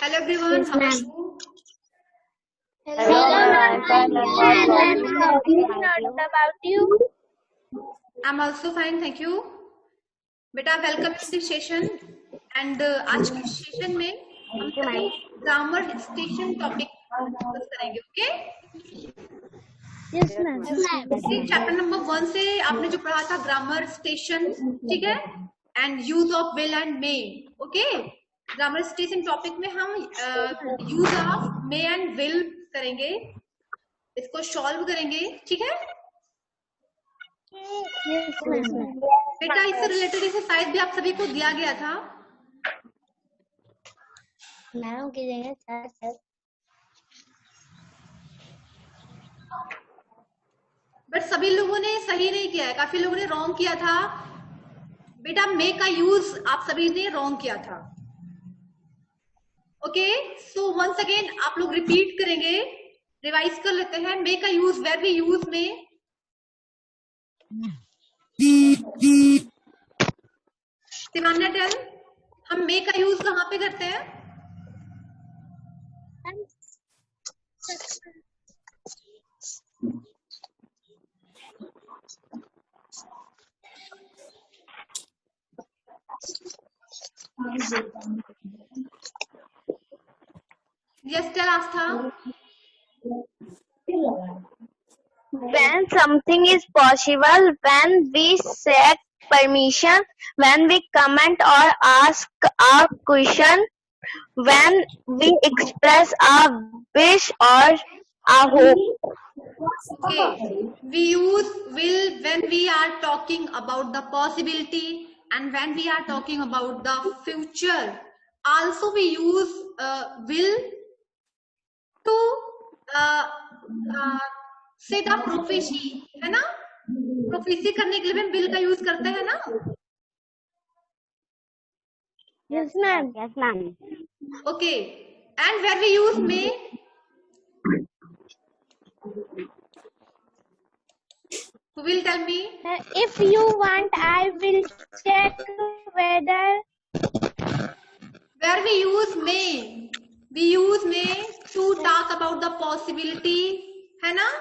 Hello everyone, how are you? Hello, ma'am. What about you? I'm also fine, thank you. बेटा welcome to this session and आज के session में हम सभी grammar station topic discuss करेंगे, okay? Yes, ma'am. Chapter number 1 से आपने जो पढ़ा था ग्रामर स्टेशन, ठीक है, and use of will and may, okay? Grammar station topic में हम use of May and will करेंगे, इसको सॉल्व करेंगे, ठीक है Yes, ma'am. बेटा? इससे रिलेटेड इसे शायद भी आप सभी को दिया गया था। मैडम की जगह सर बट सभी लोगों ने सही नहीं किया है, काफी लोगों ने रॉन्ग किया था। बेटा मे का यूज आप सभी ने रॉन्ग किया था, ओके? सो वंस अगेन आप लोग रिपीट करेंगे, रिवाइज कर लेते हैं। मे का use, where we use may, Shivanya tell, हम मे का यूज कहाँ पे करते हैं? Yes tell Aastha. When something is possible, when we seek permission, when we comment or ask a question, when we express a wish or a hope. Okay, we use will when we are talking about the possibility and when we are talking about the future. Also we use will to say the prophecy, है ना? Prophecy करने के लिए हम will का use करते हैं ना? Yes, ma'am. Yes, ma'am. Okay, and where we use may, who will tell me? If you want, I will check whether. Where we use may to talk about the possibility, है ना?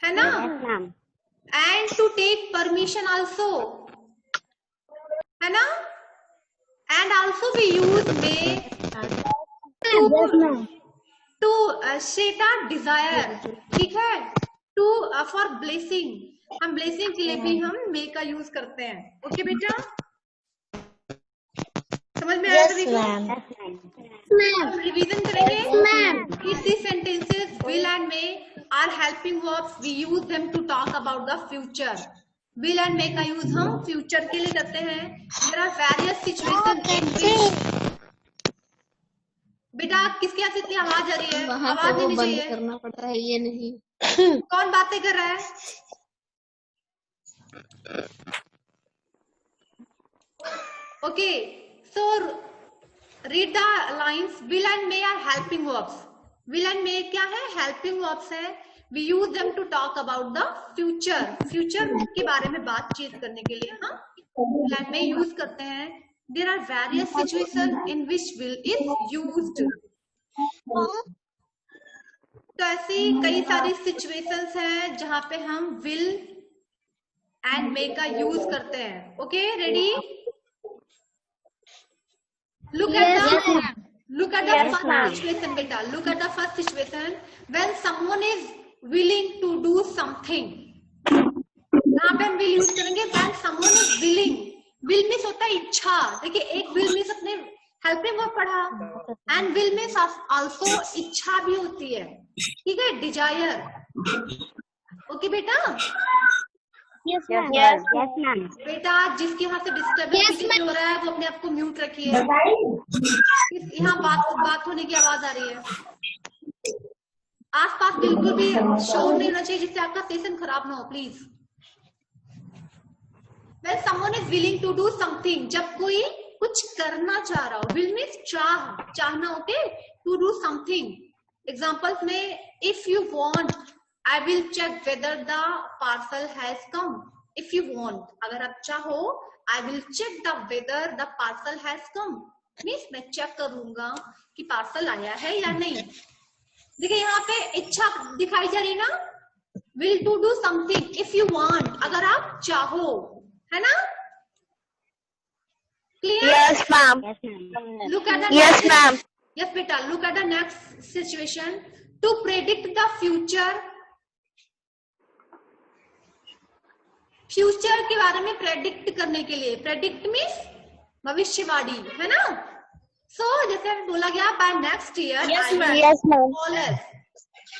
है ना? Yes, ma'am. And to take permission also, है ना? And also we use may to set a desire, ठीक है? To for blessing, हम blessing के लिए भी हम may का यूज करते हैं, ओके बेटा? समझ में आया सभी को? हम रिवीजन करेंगे। These sentences will and may are helping verbs. We use them to talk about the future. Will and may का यूज हम फ्यूचर के लिए करते हैं। There are various situations in which, बेटा किसके यहाँ से इतनी आवाज आ रही है? आवाज नहीं चाहिए, करना पड़ता है, ये नहीं। कौन बातें कर रहा है? Okay, so read the lines. Will and may are helping verbs. Will and may क्या है? हेल्पिंग वर्ब्स है। We use them to talk about the future, future के बारे में बातचीत करने के लिए हम विल एंड मे यूज करते हैं। There are various situation in which will is used. तो ऐसी कई सारी सिचुएशंस हैं जहां पे हम विल एंड मे का यूज करते हैं, okay? Ready? Look at the first situation, beta. Look at the first situation. When someone is willing to do something, यहाँ पे हम will यूज करेंगे। When someone is willing, will means होता है इच्छा। देखिए, एक will means अपने helping वर्ब पढ़ा, and will means also इच्छा भी होती है, ठीक है? Desire, ओके बेटा? Yes, ma'am. बेटा जिसके यहाँ से डिस्टर्बेंस हो रहा है वो अपने आप को म्यूट रखिए। यहाँ बात होने की आवाज आ रही है। आसपास बिल्कुल भी शोर नहीं होना चाहिए जिससे आपका सेशन खराब ना हो, please. When someone is willing to do something, जब कोई कुछ करना चाह रहा हो, will means चाहना, okay? To do something. Examples में if you want, I will check whether the parcel has come. If you want, अगर आप चाहो, I will check the whether the parcel has come. Means मैं check करूंगा कि parcel आया है या नहीं। देखिए यहाँ पे इच्छा दिखाई जा रही ना, will to do something if you want, अगर आप चाहो, है ना? Clear? Yes, ma'am. Look at the Yes, next. ma'am. Yes, beta. Look at the next situation. To predict the future. Future के बारे में प्रेडिक्ट करने के लिए, प्रेडिक्ट मीन्स भविष्यवाणी, है ना? सो जैसे बोला गया bye next year, Yes, ma'am.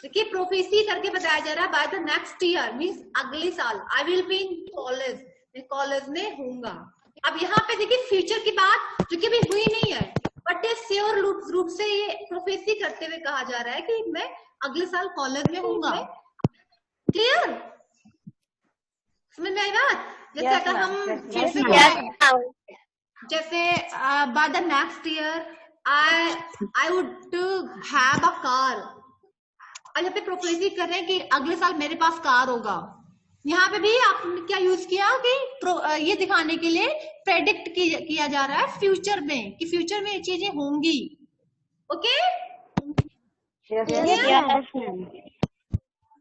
देखिए प्रोफेसी करके बताया जा रहा है by the next year means अगले साल, I will be in college, मैं कॉलेज में होऊंगा। अब यहाँ पे देखिए फ्यूचर की बात जो कि अभी हुई नहीं है, बट ये श्योर रूप से ये प्रोफेसी करते हुए कहा जा रहा है कि मैं अगले साल कॉलेज में होऊंगा। क्लियर? समझ में आई बात? जैसे अगर हम जैसे by the next year I would have a car, और यहाँ पे प्रोफेसी कर रहे हैं कि अगले साल मेरे पास कार होगा। यहाँ पे भी आपने क्या यूज किया कि ये दिखाने के लिए प्रेडिक्ट किया जा रहा है फ्यूचर में, कि फ्यूचर में ये चीजें होंगी। Okay,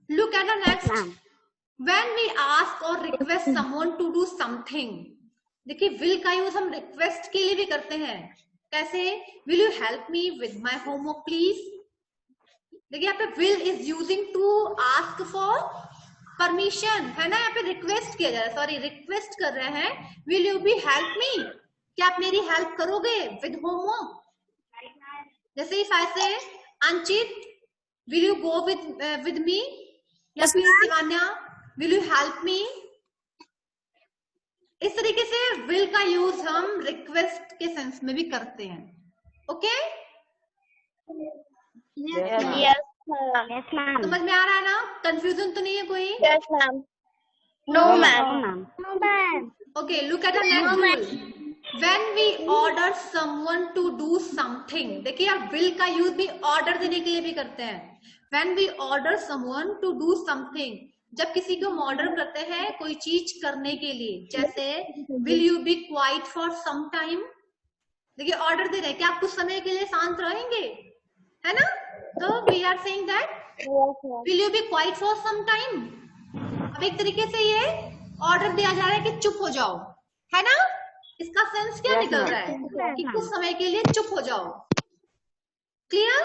look at the next, when we ask or request someone to do something. देखिए विल का यूज हम रिक्वेस्ट के लिए भी करते हैं। कैसे? Will you help me with my homework please. देखिए यहाँ पे will is using to ask for permission, है ना? यहाँ पे रिक्वेस्ट किया जा रहा है, सॉरी रिक्वेस्ट कर रहे हैं, will you B help me, क्या आप मेरी हेल्प करोगे विद होमवर्क। जैसे इफ आई से Anchit will you go with me, या फिर शिवान्या विल यू हेल्प मी। इस तरीके से विल का यूज हम रिक्वेस्ट के सेंस में भी करते हैं। ओके, समझ में आ रहा है ना? कंफ्यूजन तो नहीं है कोई? Yes, ma'am. No, ma'am. Okay, look at the next rule. When we order someone to do something, देखिए आप will का यूज भी ऑर्डर देने के लिए भी करते हैं। When we order someone to do something, जब किसी को हम ऑर्डर करते हैं कोई चीज करने के लिए, जैसे will you be quiet for some time, देखिए ऑर्डर दे रहे हैं कि आप कुछ समय के लिए शांत रहेंगे, है ना? तो we are saying that will you be quiet for some time। अब एक तरीके से ये ऑर्डर दिया जा रहा है कि चुप हो जाओ, है ना? इसका सेंस क्या निकल रहा है कि कुछ समय के लिए चुप हो जाओ। Clear?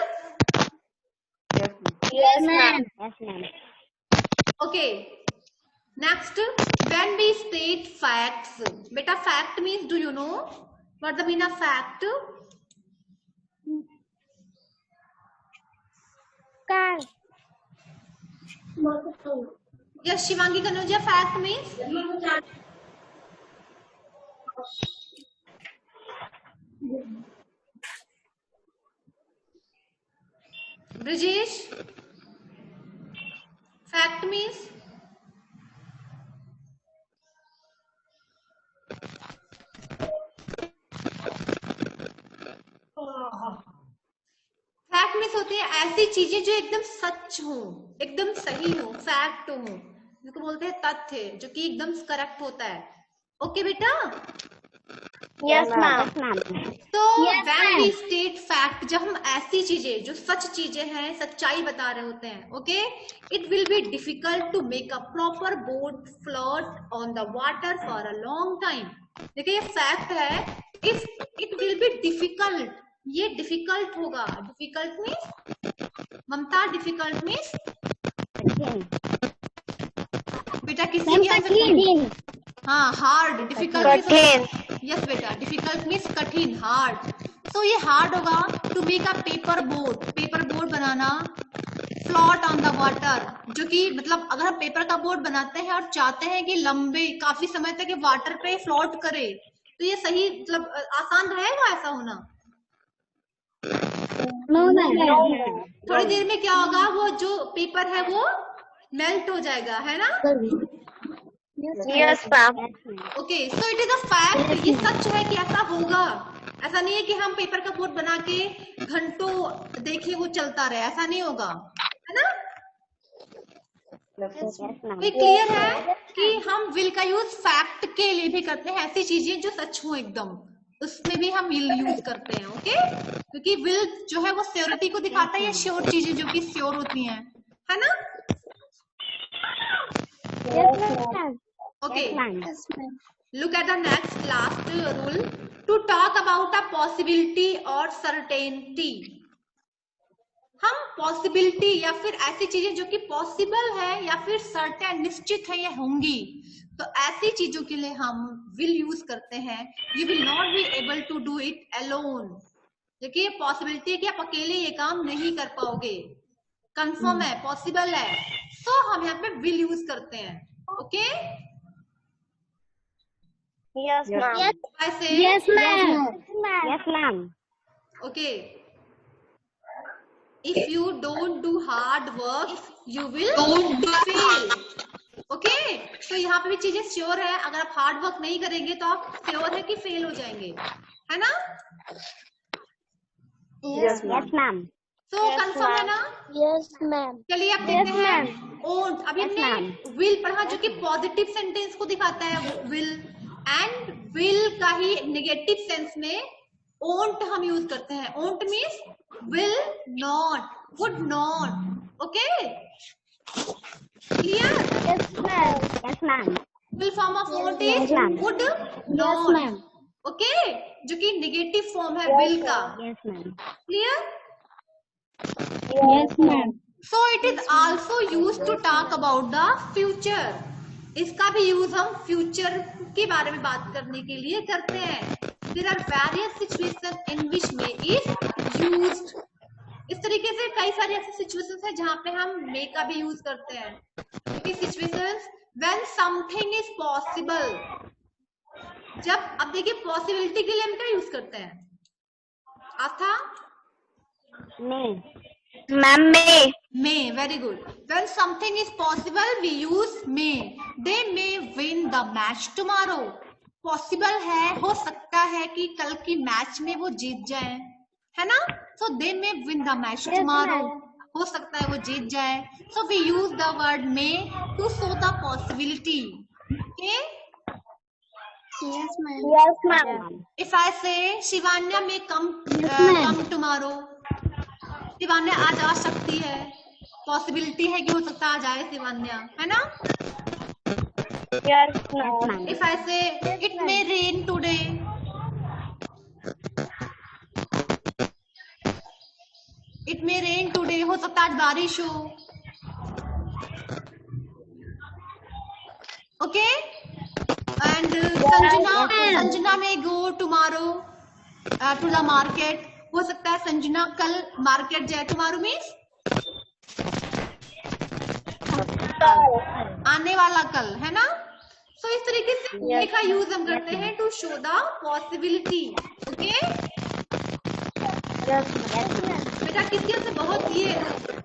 Yes, ma'am. Okay, next, when we state facts. बेटा fact means, do you know what the mean of fact? Yes, Shivangi Kanuja, fact means? Brijesh, fact means? Fact means होती है ऐसी चीजें जो एकदम सच हो, एकदम सही हो, फैक्ट हो, जिसको बोलते हैं तथ्य, जो कि एकदम करेक्ट होता है। ओके बेटा? Yes, ma'am. तो व्हेन वी स्टेट फैक्ट, जब हम ऐसी चीजें जो सच चीजें हैं, सच्चाई बता रहे होते हैं, okay, it will be difficult to make a proper boat float on the water for a long time. देखिए ये फैक्ट है, if it will be difficult, ये डिफिकल्ट होगा। Difficult means Mamta, difficult means बेटा किसी हाँ हार्ड, डिफिकल्ट, यस बेटा, difficult means कठिन, हार्ड। तो ये हार्ड होगा to make a paper board बनाना, फ्लोट ऑन द वाटर, जो कि मतलब अगर हम पेपर का बोर्ड बनाते हैं और चाहते हैं कि लंबे काफी समय तक वाटर पे फ्लोट करे, तो ये सही मतलब आसान रहेगा ऐसा होना? थोड़ी देर में क्या होगा, वो जो पेपर है वो मेल्ट हो जाएगा, है ना? Yes, ma'am. Okay, so it is a fact, ये सच है कि ऐसा होगा। ऐसा नहीं है कि हम पेपर का बोर्ड बना के घंटों देखिए वो चलता रहे, ऐसा नहीं होगा, है ना? ये क्लियर है कि हम विल का यूज फैक्ट के लिए भी करते हैं, ऐसी चीजें जो सच हो एकदम। उसमें भी हम विल यूज करते हैं। ओके, क्योंकि विल जो है वो श्योरिटी को दिखाता है या श्योर चीजें जो कि श्योर होती हैं, है ना? Okay, look at the next last rule, to talk about a possibility और certainty। हम पॉसिबिलिटी या फिर ऐसी चीजें जो कि पॉसिबल है या फिर सर्टेन निश्चित है या होंगी, तो ऐसी चीजों के लिए हम विल यूज करते हैं। You will not be able to do it alone. देखिए पॉसिबिलिटी है कि आप अकेले ये काम नहीं कर पाओगे, कंफर्म है, पॉसिबल है, सो हम यहाँ पे विल यूज करते हैं। Okay, Yes, ma'am. I say Yes, ma'am. Yes, ma'am. okay, if you don't do hard work you will fail। Okay, तो यहाँ पे भी चीजें श्योर है, अगर आप हार्ड वर्क नहीं करेंगे तो आप श्योर है कि फेल हो जाएंगे, है ना? Yes, ma'am. तो कंफर्म है ना? Yes, ma'am. चलिए अब देखते हैं ओंट। अभी हमने विल पढ़ा जो कि पॉजिटिव सेंटेंस को दिखाता है विल, एंड विल का ही नेगेटिव सेंस में ओंट हम यूज करते हैं। Won't means will not, would not. Okay, clear? Yes, ma'am. Yes, ma'am. Full form of won't is Yes, ma'am. Would Yes, not. ma'am. Okay, जो कि नेगेटिव फॉर्म है will का। Yes, ma'am. Clear? Yes, ma'am. So it is also used to talk about the future। इसका भी use हम future के बारे में बात करने के लिए करते हैं। There are various situations in which may is used। इस तरीके से कई सारी ऐसी सिचुएशंस हैं जहाँ पे हम may का भी यूज करते हैं। Situations when something is possible। जब अब देखिए पॉसिबिलिटी के लिए हम क्या यूज करते हैं? आस्था? May. Ma'am, may. May, very good। When something is possible, we use may। They may win the match tomorrow। Possible है, हो सकता है कि कल की मैच में वो जीत जाए, है ना? So they may win the match tomorrow। हो सकता है वो जीत जाए। So we use the word may to show the possibility। Okay? Yes, ma'am. Yes, ma'am. If I say Shivanya may come tomorrow, Shivanya आज आ सकती है, पॉसिबिलिटी है कि हो सकता है आज आए शिवान्या, है ना? Yes, ma'am. If I say it may rain today, it may rain today, हो सकता है आज बारिश हो। Okay, and Sanjana may go tomorrow to the market। हो सकता है संजना कल मार्केट जाए। टुमारो मीन्स आने वाला कल, है ना? सो इस तरीके से may का यूज हम करते हैं to show the possibility. Okay बेटा, किसी से बहुत ये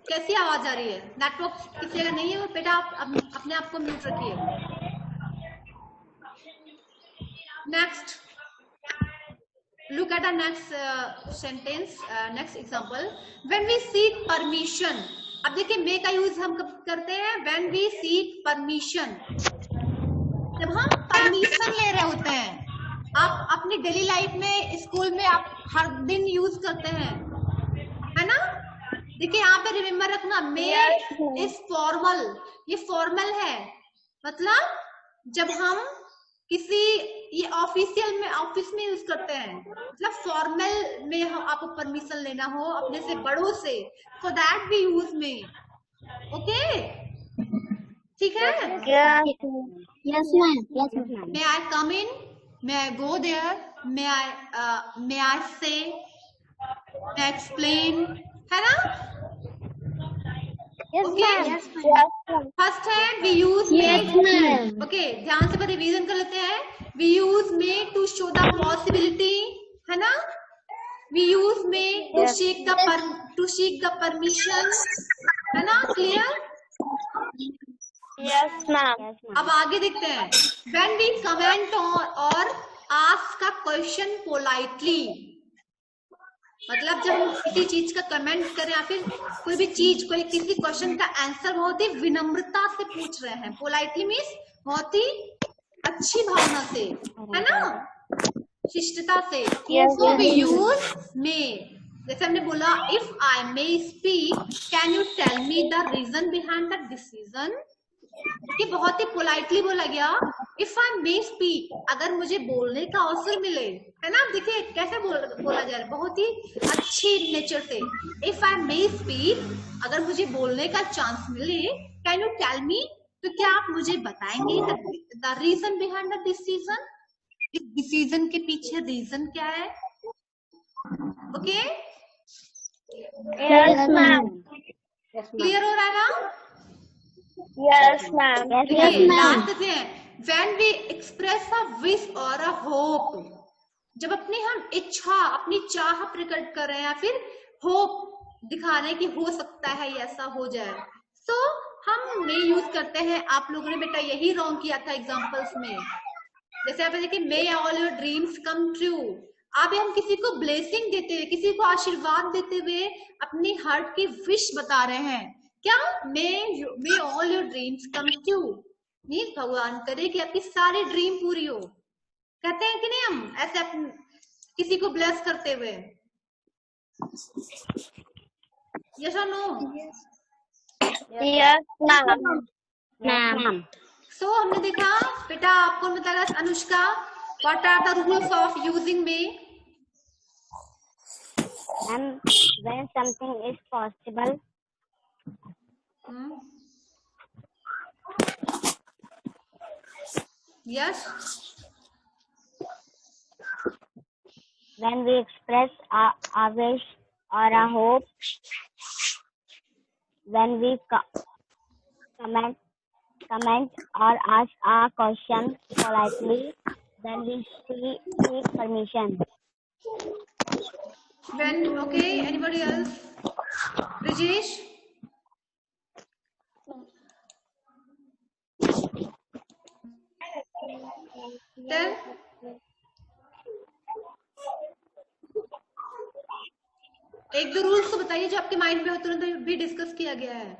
कैसी आवाज आ रही है? नेटवर्क किसी जगह नहीं है बेटा, आप अपने आप को म्यूट रखिए। Next, look at the next sentence, next example, when we seek permission। अब देखिए may का यूज हम कब करते हैं? when we seek permission। जब हम परमिशन ले रहे होते हैं। आप अपनी डेली लाइफ में, स्कूल में आप हर दिन यूज करते हैं, है ना? देखिए यहाँ पे रिमेम्बर रखना, may इज फॉर्मल। ये फॉर्मल है, मतलब जब हम किसी ये ऑफिशियल में, ऑफिस में यूज करते हैं, मतलब फॉर्मल में हम आपको परमिशन लेना हो अपने से बड़ों से, so that we use may। Okay, ठीक है? Yes, ma'am. Yes, ma'am. May I come in? May I go there? May I say? May I explain? है ना? Yes, Okay. ma'am. Yes, ma'am. First है we use Yes, may। ma'am. Okay, ध्यान से revision कर लेते हैं। we use may to show the possibility, है ना? we use may to seek the permission, है ना? क्लियर? Yes, ma'am. अब आगे देखते हैं, when we comment or ask a question politely। मतलब जब हम किसी चीज का कमेंट करें या फिर कोई भी चीज, कोई किसी क्वेश्चन का आंसर बहुत ही विनम्रता से पूछ रहे हैं। पोलाइटली मीन्स बहुत ही अच्छी भावना से, है ना? शिष्टता से। Yes, So we yes. use may. जैसे हमने बोला if I may speak, can you tell me the reason behind that decision? ये बहुत ही पोलाइटली बोला गया। इफ आई मे स्पीक, अगर मुझे बोलने का अवसर मिले, है ना, देखिए कैसे बोला जा रहा है, बहुत ही अच्छी नेचर से। इफ आई मे स्पीक, अगर मुझे बोलने का चांस मिले, कैन यू टेल मी, तो क्या आप मुझे बताएंगे the reason behind the decision, इस डिसीजन के पीछे रीजन क्या है? Okay, Yes, ma'am. क्लियर हो रहा है ना? Yes, ma'am. Yes, ma'am. Last है when we express a wish or a hope, जब अपनी हम इच्छा, अपनी चाह प्रकट कर रहे हैं या फिर होप दिखा रहे हैं कि हो सकता है ऐसा हो जाए, तो हम मे यूज करते हैं। आप लोगों ने बेटा यही रॉन्ग किया था एग्जांपल्स में। जैसे आप देखिए may all your dreams come true, अब हम किसी को ब्लेसिंग देते हुए, किसी को आशीर्वाद देते हुए अपनी हार्ट की विश बता रहे हैं। क्या? May all your dreams come true, means भगवान करे कि आपकी सारी ड्रीम पूरी हो। कहते हैं कि नहीं हम ऐसे किसी को ब्लेस करते हुए? यस और नो? Yes, ma'am. Ma'am. सो हमने देखा बेटा, आपको बताया Anushka, what are the rules of using may? And when something is possible, yes, when we express a wish or a hope, when we comment or ask a question politely, when we seek permission. when, okay, anybody else? Rajesh? Tell. एक दो rules तो बताइए जो आपके mind में हो, तुरंत भी डिस्कस किया गया है।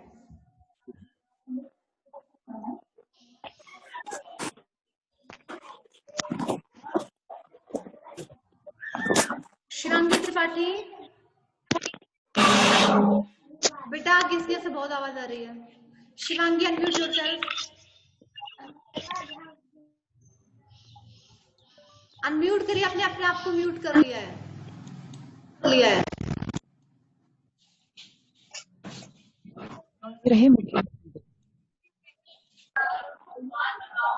शिवांगी त्रिपाठी बेटा, किसके से बहुत आवाज आ रही है? शिवांगी अनम्यूट योरसेल्फ, अनम्यूट करिए, आपने अपने आप को म्यूट कर लिया है।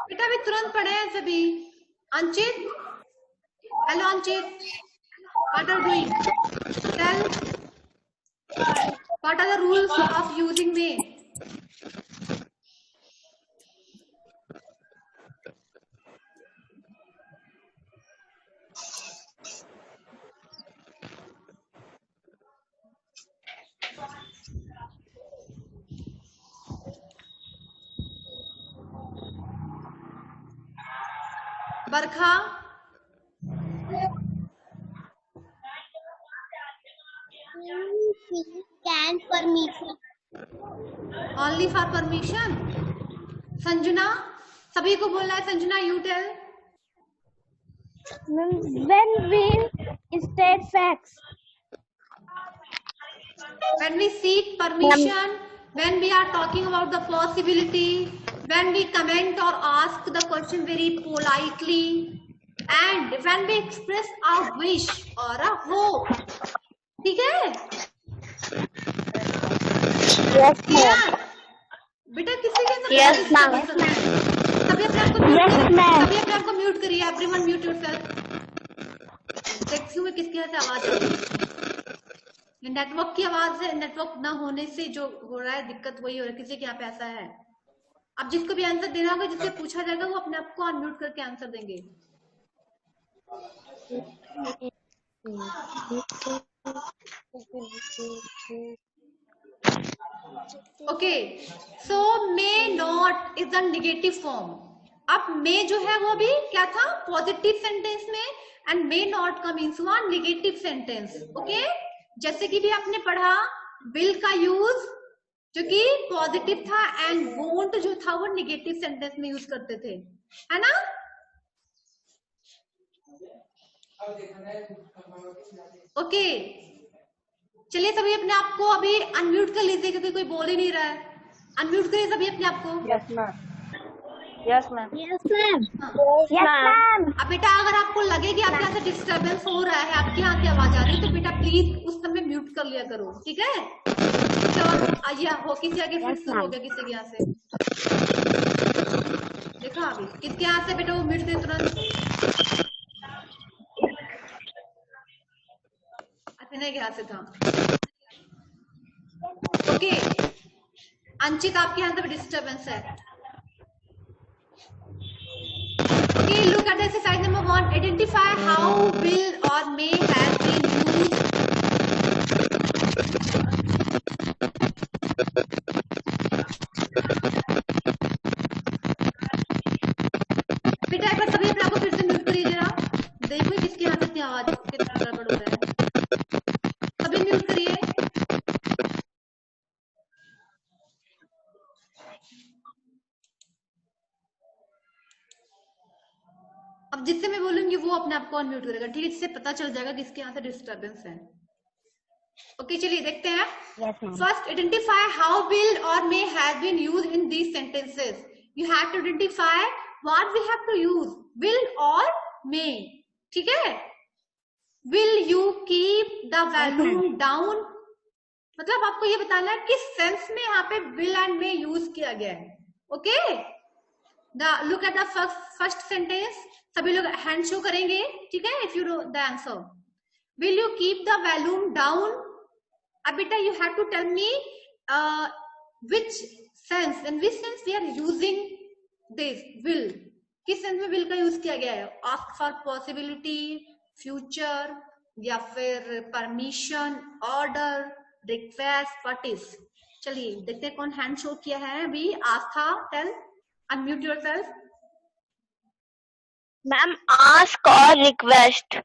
बेटा भी तुरंत पढ़े हैं सभी। Anchit, hello Anchit, what are doing? Tell, what are the rules of using may? Barkha, Can permission. only for permission. Sanjana, सभी को बोलना है। Sanjana, you tell. When we state facts. When we seek permission, when we are talking about the possibility, when we comment or ask the question very politely, and when we express a wish or a hope. ठीक है? Yes, Clear? बेटा किसी के Yes, ma'am. सभी अपने आप को Yes, ma'am. सभी अपने आप को म्यूट करिए। Everyone mute yourself. देखिए में किसकी वजह से आवाज आ रही है? नेटवर्क की आवाज है। नेटवर्क ना होने से जो हो रहा है दिक्कत वही हो रहा है। किसी के यहाँ पे ऐसा है। अब जिसको भी आंसर देना होगा, जिससे पूछा जाएगा, वो अपने आप को अनम्यूट करके आंसर देंगे। Okay, so may not is the negative form. अब मे जो है वो भी क्या था? पॉजिटिव सेंटेंस में, एंड मे नॉट का मीन्स हुआ नेगेटिव सेंटेंस। ओके, जैसे कि भी आपने पढ़ा विल का यूज जो कि पॉजिटिव था, एंड वोंट जो था वो नेगेटिव सेंटेंस में यूज करते थे, है ना? ओके, चलिए सभी अपने आप को अभी अनम्यूट कर लीजिए क्योंकि कोई बोल ही नहीं रहा है। अनम्यूट करिए सभी अपने आप को। Yes ma'am. Yes ma'am. Yes ma'am. हाँ। Yes ma'am. अब बेटा अगर आपको लगे कि आपके यहाँ से डिस्टरबेंस हो रहा है, आपके यहाँ की आवाज आ रही है, तो बेटा प्लीज उस समय म्यूट कर लिया करो, ठीक है? तो आइए हो किसी आगे फिर शुरू हो गया किसी के यहाँ से। देखा अभी किसके यहाँ से बेटा वो म्यूट दे तुरंत। अथेना के यहाँ से था। ओके अंचित आपके यहाँ से डिस्टरबेंस है। Okay, look at the exercise number 1. Identify how will or may has been used. बेटा एक बार सभी अपने आप को फिर से म्यूट करिए जरा। देखो किसके यहाँ से इतनी आवाज कितना गड़बड़ हो रहा है। सभी म्यूट करिए। अब जिससे मैं बोलूंगी वो अपने आप को अनम्यूट करेगा, ठीक है? जिससे पता चल जाएगा किसके यहाँ से डिस्टर्बेंस है। ओके चलिए देखते हैं। फर्स्ट आइडेंटिफाई हाउ विल और may have been used in these sentences. You have to identify what we have to use, will और मे, ठीक है? Will you keep the volume down, मतलब आपको ये बताना है किस सेंस में यहाँ पे विल एंड मे यूज किया गया है। Okay look at the first sentence. सभी लोग हैंड शो करेंगे, ठीक है? If you know the answer, will you keep the volume down. अब बेटा you have to tell me which sense, in which sense we are using this will, किस sense में will का यूज किया गया है? ask for possibility, future या फिर permission, order, request, what is? चलिए देखते हैं कौन हैंड शो किया है अभी। Aastha tell, unmute yourself. Ma'am ask or request.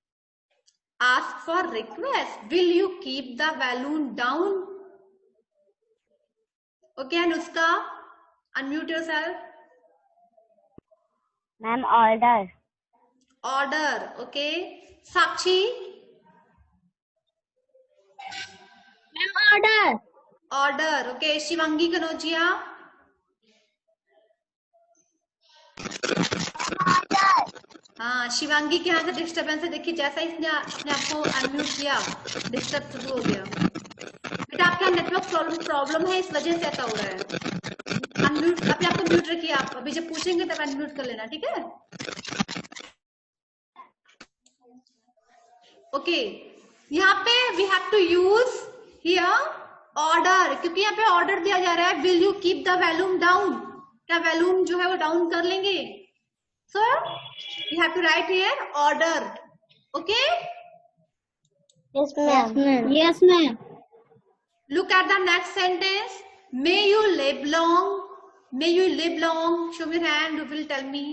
Ask for request. Will you keep the balloon down? Okay, Anushka, unmute yourself. Ma'am order. Order. Okay. Sakshi. Ma'am order. Order. Okay. Shivangi Kanojia. हाँ शिवांगी के यहाँ से disturbance है। देखिए जैसा इसने अपने आप को अनम्यूट किया डिस्टर्ब शुरू हो गया। बेटा आपका नेटवर्क प्रॉब्लम है, इस वजह से ऐसा हो रहा है। अनम्यूट अपने आप को म्यूट रखिए। आप अभी जब पूछेंगे तब अनम्यूट कर लेना, ठीक है? ओके यहाँ पे we have to use here order, क्योंकि यहाँ पे ऑर्डर दिया जा रहा है will you keep the volume down. क्या वॉल्यूम जो है वो डाउन कर लेंगे? So you have to write here order. Okay? Yes ma'am. Yes ma'am. Look at the next sentence. May you live long. May you live long. Show me your hand. You will tell me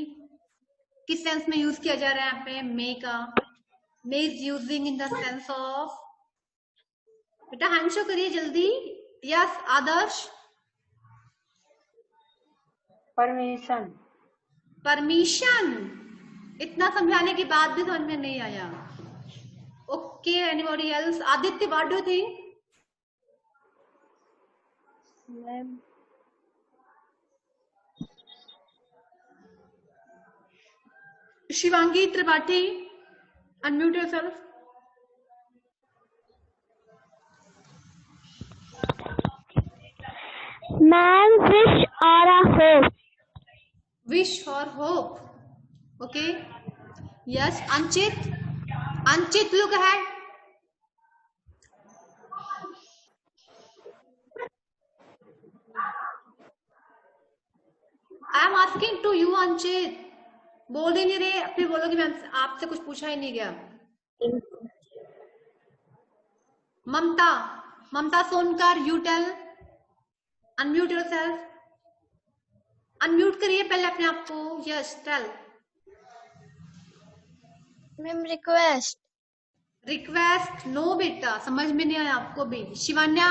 किस sense में use किया जा रहा है यहाँ पे may का? May is using in the sense of, बेटा हैंड शो करिए जल्दी। यस आदर्श। परमिशन। परमिशन। इतना समझाने के बाद भी समझ में नहीं आया। Okay anybody else? Aditya what do think? Ma'am Shivangi Tripathi, unmute yourself. Ma'am wish or a hope. Wish or hope. Okay. Yes, Anchit. Anchit, look ahead. I am asking to you, Anchit. बोल ही नहीं रहे, फिर बोलोगे मैम आपसे कुछ पूछा ही नहीं गया। Mamta, Mamta Sonkar, you tell. Unmute yourself. Unmute करिए पहले अपने आप को। Yes tell. Ma'am request. Request no बेटा, समझ में नहीं आया आपको भी। Shivanya,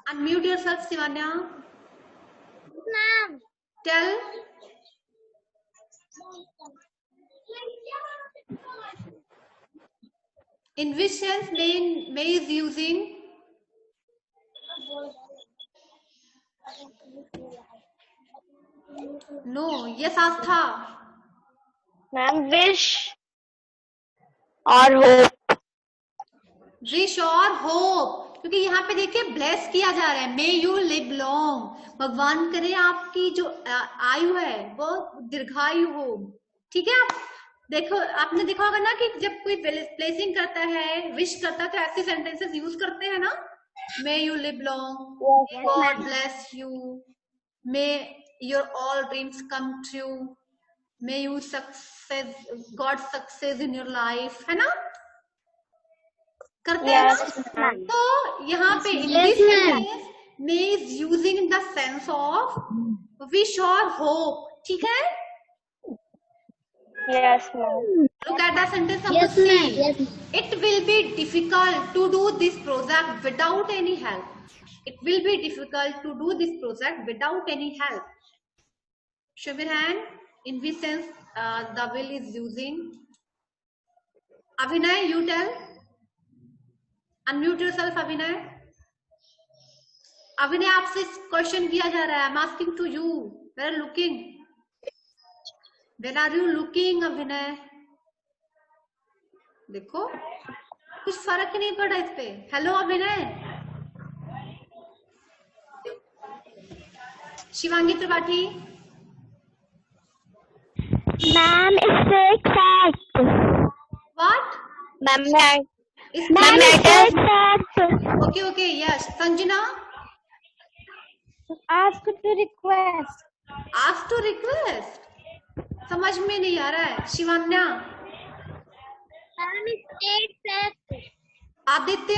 unmute yourself Shivanya. Ma'am. Tell. In which sense may is using? No. Yes, Astha. Ma'am, wish or hope. Wish और होप, क्योंकि यहाँ पे देखिए ब्लेस किया जा रहा है, मे यू लिव लॉन्ग, भगवान करे आपकी जो आयु है वो दीर्घायु हो। ठीक है, आप देखो, आपने देखा होगा ना कि जब कोई ब्लेसिंग करता है, विश करता है, तो ऐसे सेंटेंसेस यूज करते हैं ना, may you live long, God bless you, may your all dreams come true, may you success, God success in your life, है ना, करते हैं ना? तो यहाँ पे in this sentence may is using the sense of wish और hope. ठीक है, Yes, ma'am. look at the sentence number C. It will be difficult to do this project without any help. It will be difficult to do this project without any help. Show your hand. In which sense the will is using? Abhinay, you tell. Unmute yourself, Abhinay. Abhinay, आपसे question किया जा रहा है. I'm asking to you. Where are you looking? Where are you looking, Abhinay? देखो, कुछ फर्क नहीं पड़ा इस पे. हेलो अभिनय. Shivangi Tripathi. Ma'am, it's a fact. What? Ma'am, Ma'am, it's a fact. Okay, yes. Sanjana. Ask to request. Ask to request. समझ में नहीं आ रहा है. Shivanya. Ma'am, it's a fact. Aditya.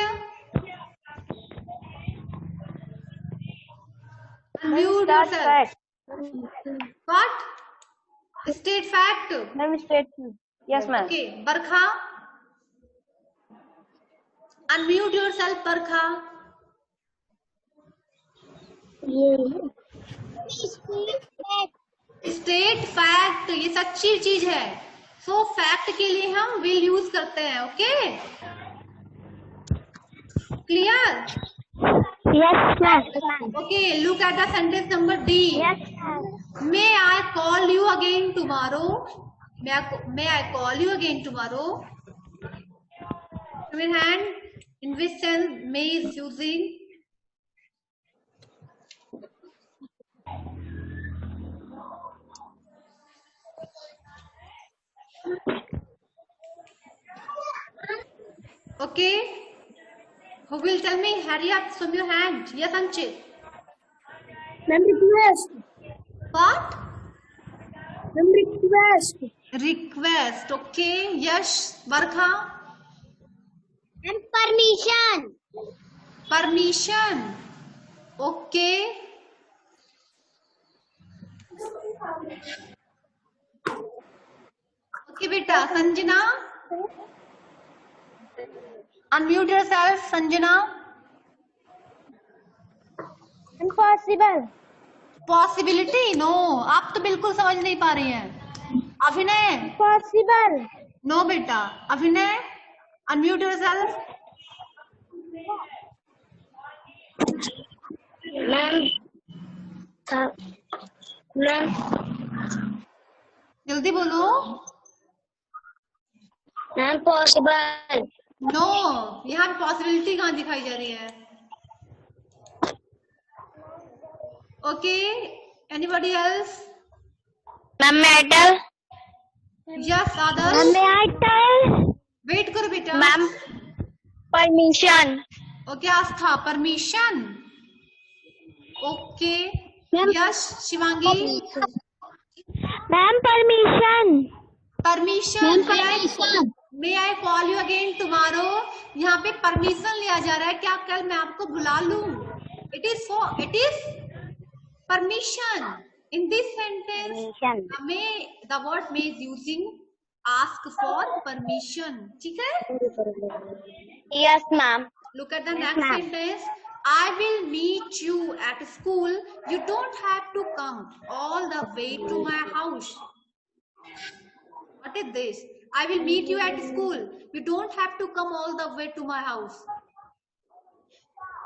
Unmute yourself. What? State fact. Ma'am, state. Yes, ma'am. Okay, Barkha. Unmute yourself, Barkha. State fact, ये सच्ची चीज है. So fact के लिए हम will use करते हैं. Okay? Clear? Yes, ma'am. Okay, look at the sentence number D. Yes, ma'am. May I call you again tomorrow? May I call you again tomorrow? Show your hand. In which sense may is using? Okay. Who will tell me? Hurry up, show your hand. Yes, Anchit. Ma'am, request. What? Ma'am, request. Request. Okay. Yes, Barkha. And permission. Permission. Okay. Okay, beta. Sanjana. Unmute yourself, Sanjana. Impossible. Possibility? No. आप तो बिल्कुल समझ नहीं पा रही हैं. अभिनय. Possible. No, बेटा. अभिनय. Unmute yourself. Ma'am. Ma'am. जल्दी बोलो. Ma'am, possible. No. यहाँ पे possibility कहाँ दिखाई जा रही है? Okay. Anybody else? Ma'am, may I tell? Yes, others. Ma'am, may I tell? Wait करो बेटा. Ma'am, permission. Okay, Aastha. Permission. Okay. Ma'am. Yes, Shivangi. Ma'am, permission. Permission. May I call you again tomorrow? यहाँ पे permission लिया जा रहा है. क्या कल मैं आपको बुला लूं? It is permission. In this sentence, the word may is using ask for permission. ठीक है? Yes, ma'am. Look at the Yes, next ma'am. sentence. I will meet you at school. You don't have to come all the way to my house. What is this? I will meet you at school. You don't have to come all the way to my house.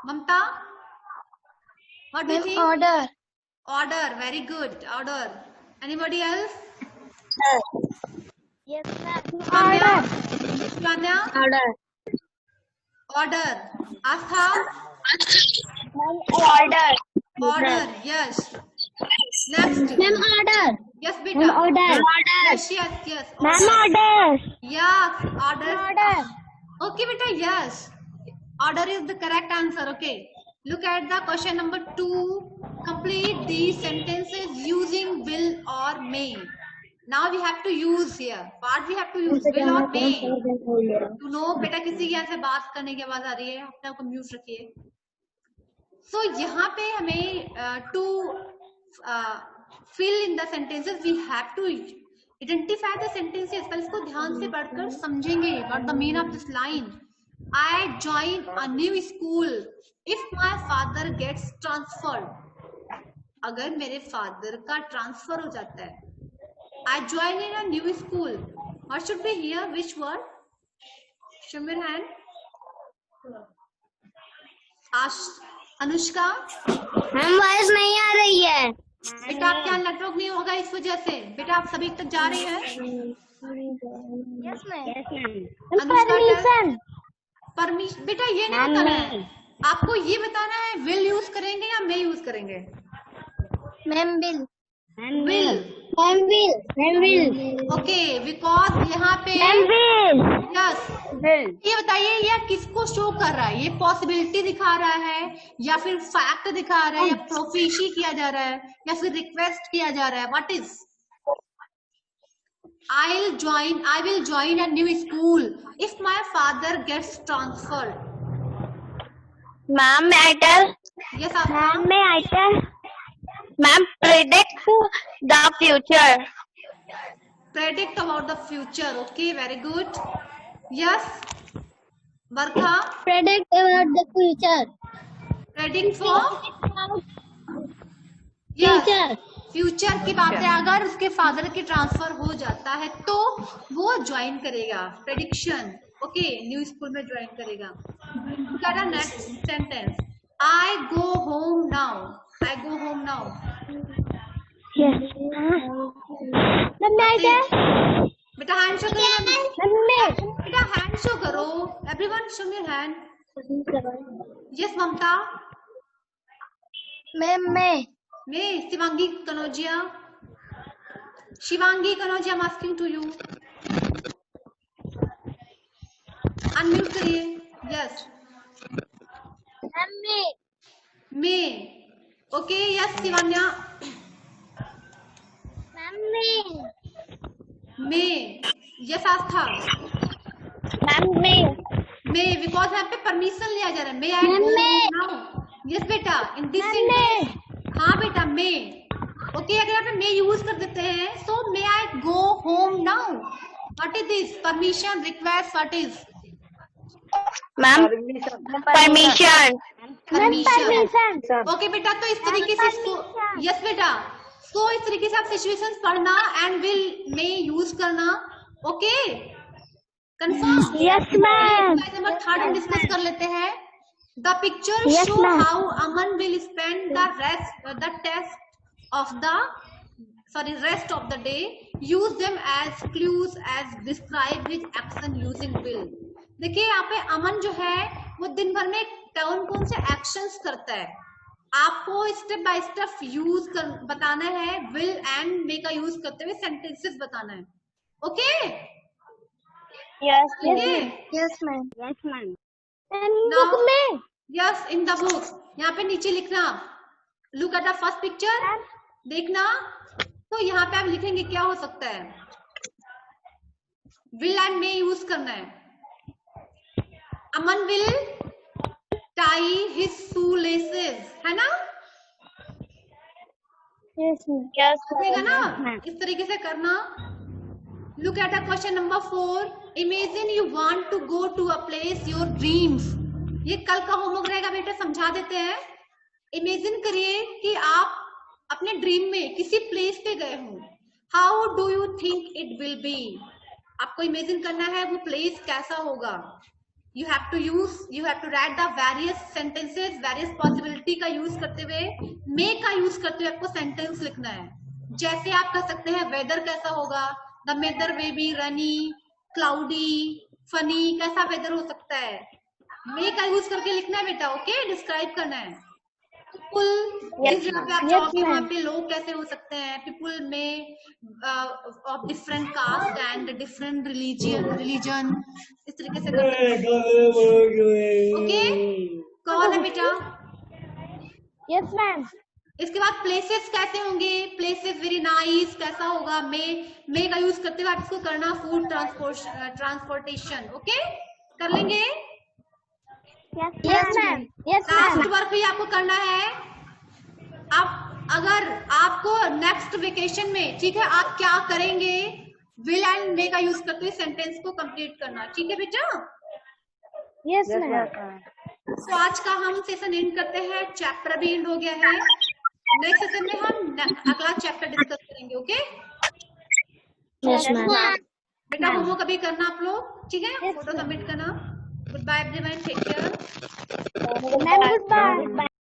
Mamta, what do you think? Order. Order. Very good. Order. Anybody else? Yes, ma'am. Shivanya? Order. Order. Astha? Order. Order. Yes. Next. Ma'am, order. Yes, beta. Order. Yes, yes, yes. Ma'am, order. Yes, order. Order. Okay, beta, yes. Order is the correct answer, okay. Look at the question number 2. Complete these sentences using will or may. Now we have to use here. What we have to use? Will or may. To know, बेटा किसी के यहाँ से बात करने की आवाज आ रही है, अपने आप को म्यूट रखिए. So यहाँ पे हमें to fill in the sentences we have to identify the sentences. पहले इसको ध्यान से पढ़कर समझेंगे. What the meaning of this line? I join a new school if my father gets transferred. अगर मेरे फादर का ट्रांसफर हो जाता है. I join in a new school. What should be here? Which word? Show me your hand. Anushka, ma'am voice नहीं आ रही है. बेटा आपके यहाँ नेटवर्क नहीं होगा इस वजह से. बेटा आप सभी तक जा रही हैं? Yes ma'am. परमिशन. परमिशन बेटा ये नहीं बताना है. आपको ये बताना है विल यूज करेंगे या मे यूज करेंगे. Ma'am will. Will. Ma'am will. Ma'am will. Okay, because यहाँ पे मैम विल. यस. ये बताइए ये किसको शो कर रहा है? ये पॉसिबिलिटी दिखा रहा है या फिर फैक्ट दिखा रहा है या प्रोफेशी किया जा रहा है या फिर रिक्वेस्ट किया जा रहा है? What is? I will join a new school if my father gets transferred. Ma'am, may I tell? Yes, Ma'am, may I tell? Ma'am, predict the future. Predict about the future. Okay, very good. Yes, Barkha. Predict about the future. Predict for yes. Future. Future की बात है. अगर उसके father के transfer हो जाता है तो वो ज्वाइन करेगा. प्रेडिक्शन. ओके, न्यू स्कूल में ज्वाइन करेगा. Next sentence. I go home now. I go home now. Yes. बेटा हैंड शो करो. बेटा हैंड शो करो. Everyone show your hand. Yes Mamta. Ma'am मैं Shivangi Kanojia. Shivangi Kanojia, I'm asking to you. Unmute करिए. Yes. May. Okay. Yes Shivanya. May. Yes Aastha. May because यहाँ पे permission लिया जा रहा है. मे आई गो नाउ. यस बेटा इन दिस सेंटेंस. हाँ बेटा मे. ओके, अगर आप मे यूज कर देते हैं so may I go home now. What is this? Permission, request. What is? Ma'am permission. Okay बेटा, तो इस तरीके से इसको. यस बेटा. सो इस तरीके से आप सिचुएशंस पढ़ना एंड विल मे यूज करना. Okay, confirm? Yes ma'am. Number 3 हम डिस्कस कर लेते हैं. The picture Yes, show ma'am. how Aman will spend the rest of the day. Use them as clues as describe his action using will. देखिए यहाँ पे अमन जो है वो दिन भर में कौन से एक्शंस करता है. आपको स्टेप बाय स्टेप यूज कर बताना है. विल एंड मे का यूज करते हुए सेंटेंसेस बताना है. Okay. Yes ma'am. Yes in the book. यहाँ पे नीचे लिखना. Look at the first picture. देखना. तो यहाँ पे आप लिखेंगे क्या हो सकता है. विल एंड मे यूज करना है. Aman will tie his shoelaces, है ना? ठीक है ना? इस तरीके से करना. Look at the question number 4. Imagine you want to go to a place your dreams. ये कल का होमवर्क रहेगा बेटा, समझा देते हैं. इमेजिन करिए कि आप अपने ड्रीम में किसी प्लेस पे गए हो. How do you think it will B? आपको इमेजिन करना है वो प्लेस कैसा होगा. You have to write the various sentences, various possibility का यूज करते हुए, may का यूज करते हुए आपको सेंटेंस लिखना है. जैसे आप कह सकते हैं वेदर कैसा होगा, the weather may be rainy, cloudy, funny, कैसा वेदर हो सकता है. may का यूज करके लिखना है बेटा. ओके, डिस्क्राइब करना है. पीपल, जिस जगह पे आप जाओगे वहाँ पे लोग कैसे हो सकते हैं. पीपल में of different caste and different religion, इस तरीके से कर सकते हैं. ओके, कौन है बेटा? Yes, ma'am. इसके बाद प्लेसेस कैसे होंगे. प्लेसेस वेरी नाइस कैसा होगा. मे का यूज करते हुए आप इसको करना. Food transportation. ओके, कर लेंगे. Yes, ma'am. Yes, last ma'am. Work भी आपको करना है. अब अगर आपको नेक्स्ट वेकेशन में, ठीक है, आप क्या करेंगे, विल एंड मे का यूज करते हुए सेंटेंस को कंप्लीट करना. ठीक है बेटा? Yes, ma'am. तो आज का हम सेशन एंड करते हैं. चैप्टर भी एंड हो गया है. नेक्स्ट सेशन में हम अगला चैप्टर डिस्कस करेंगे. Okay Yes, ma'am. बेटा, होमवर्क अभी करना आप लोग. ठीक है, फोटो सबमिट करना. Goodbye everyone, take care. Ma'am, goodbye.